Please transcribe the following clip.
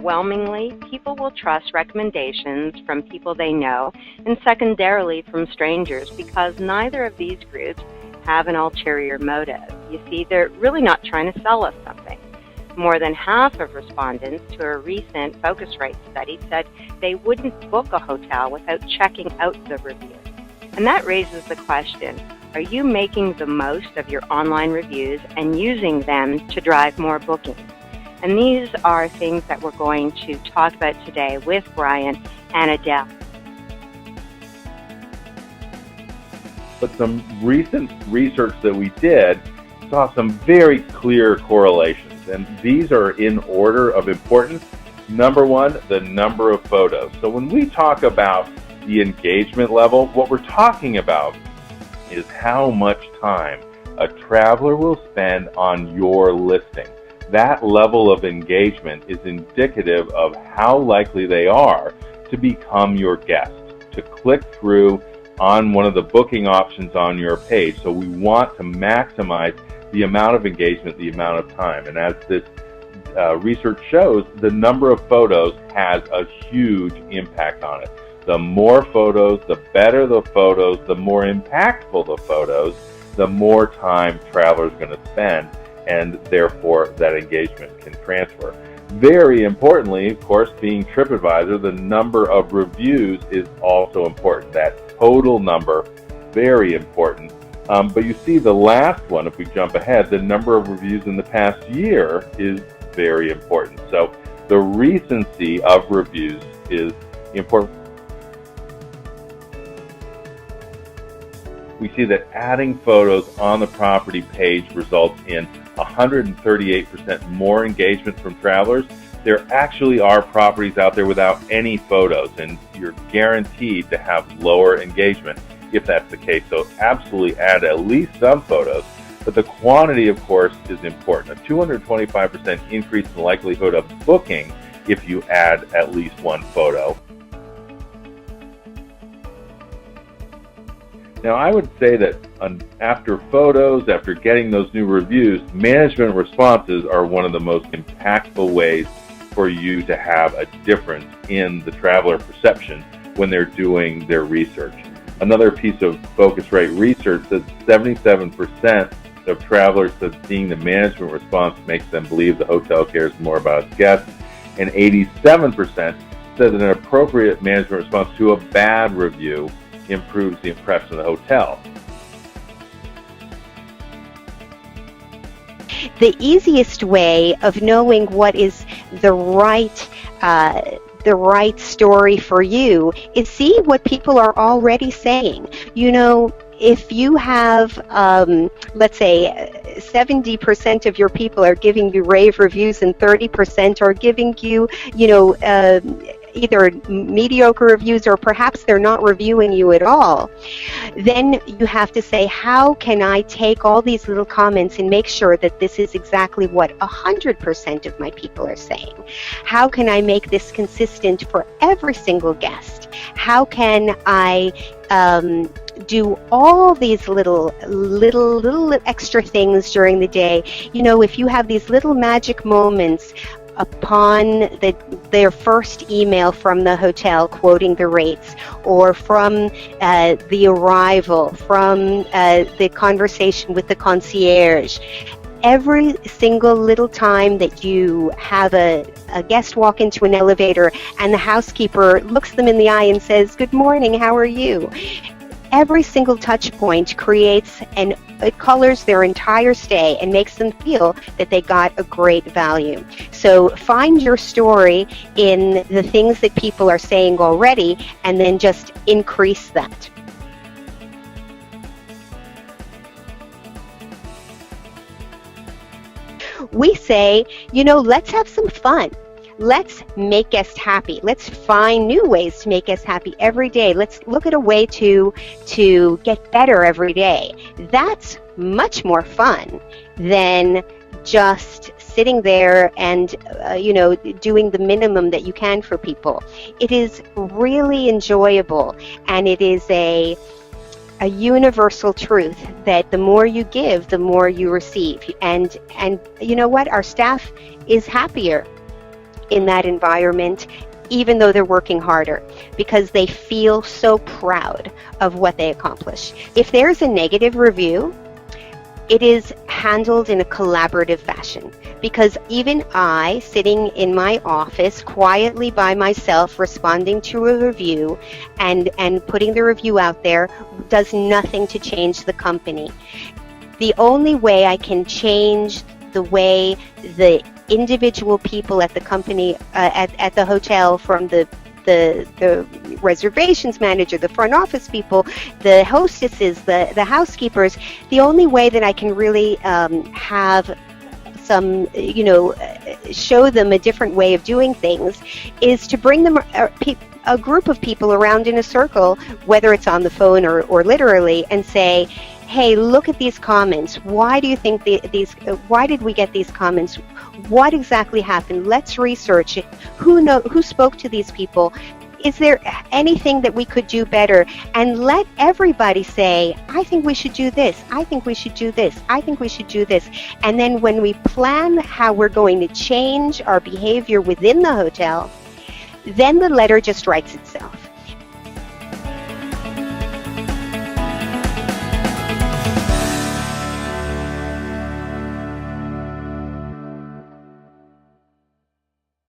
overwhelmingly, people will trust recommendations from people they know and secondarily from strangers because neither of these groups have an ulterior motive. You see, they're really not trying to sell us something. More than half of respondents to a recent Focusrite study said they wouldn't book a hotel without checking out the reviews. And that raises the question, are you making the most of your online reviews and using them to drive more bookings? And these are things that we're going to talk about today with Brian and Adele. But some recent research that we did saw some very clear correlations, and these are in order of importance. Number one, the number of photos. So when we talk about the engagement level, what we're talking about is how much time a traveler will spend on your listing. That level of engagement is indicative of how likely they are to become your guest, to click through on one of the booking options on your page. So we want to maximize the amount of engagement, the amount of time. And as this research shows, the number of photos has a huge impact on it. The more photos, the better the photos, the more impactful the photos, the more time travelers are going to spend, and therefore that engagement can transfer. Very importantly, of course, being TripAdvisor, the number of reviews is also important. That total number, very important. But you see the last one, if we jump ahead, the number of reviews in the past year is very important. So the recency of reviews is important. We see that adding photos on the property page results in 138% more engagement from travelers. There actually are properties out there without any photos, and you're guaranteed to have lower engagement if that's the case. So absolutely add at least some photos, but the quantity, of course, is important. A 225% increase in the likelihood of booking if you add at least one photo. Now, I would say that after photos, after getting those new reviews, management responses are one of the most impactful ways for you to have a difference in the traveler perception when they're doing their research. Another piece of Focusrite research says 77% of travelers said seeing the management response makes them believe the hotel cares more about its guests, and 87% said that an appropriate management response to a bad review improves the impression of the hotel. The easiest way of knowing what is the right story for you is see what people are already saying. You know, if you have, let's say, 70% of your people are giving you rave reviews and 30% are giving you, either mediocre reviews or perhaps they're not reviewing you at all, then you have to say, how can I take all these little comments and make sure that this is exactly what 100% of my people are saying? How can I make this consistent for every single guest? How can I do all these little extra things during the day? You know, if you have these little magic moments upon their first email from the hotel quoting the rates, or from the arrival, from the conversation with the concierge, every single little time that you have a guest walk into an elevator and the housekeeper looks them in the eye and says, "Good morning, how are you?" Every single touch point creates and it colors their entire stay and makes them feel that they got a great value. So find your story in the things that people are saying already and then just increase that. We say, let's have some fun. Let's make guests happy. Let's find new ways to make guests happy every day. Let's look at a way to get better every day. That's much more fun than just sitting there and doing the minimum that you can for people. It is really enjoyable, and it is a universal truth that the more you give, the more you receive. And you know what? Our staff is happier. in that environment, even though they're working harder, because they feel so proud of what they accomplish. If there's a negative review, it is handled in a collaborative fashion, because even I, sitting in my office quietly by myself, responding to a review and putting the review out there, does nothing to change the company. The only way I can change the way the individual people at the company, at the hotel, from the reservations manager, the front office people, the hostesses, the housekeepers, the only way that I can really have some, show them a different way of doing things, is to bring them a group of people around in a circle, whether it's on the phone or literally, and say, hey, look at these comments. Why do you think why did we get these comments? What exactly happened? Let's research it. Who spoke to these people? Is there anything that we could do better? And let everybody say, I think we should do this. I think we should do this. I think we should do this. And then when we plan how we're going to change our behavior within the hotel, then the letter just writes itself.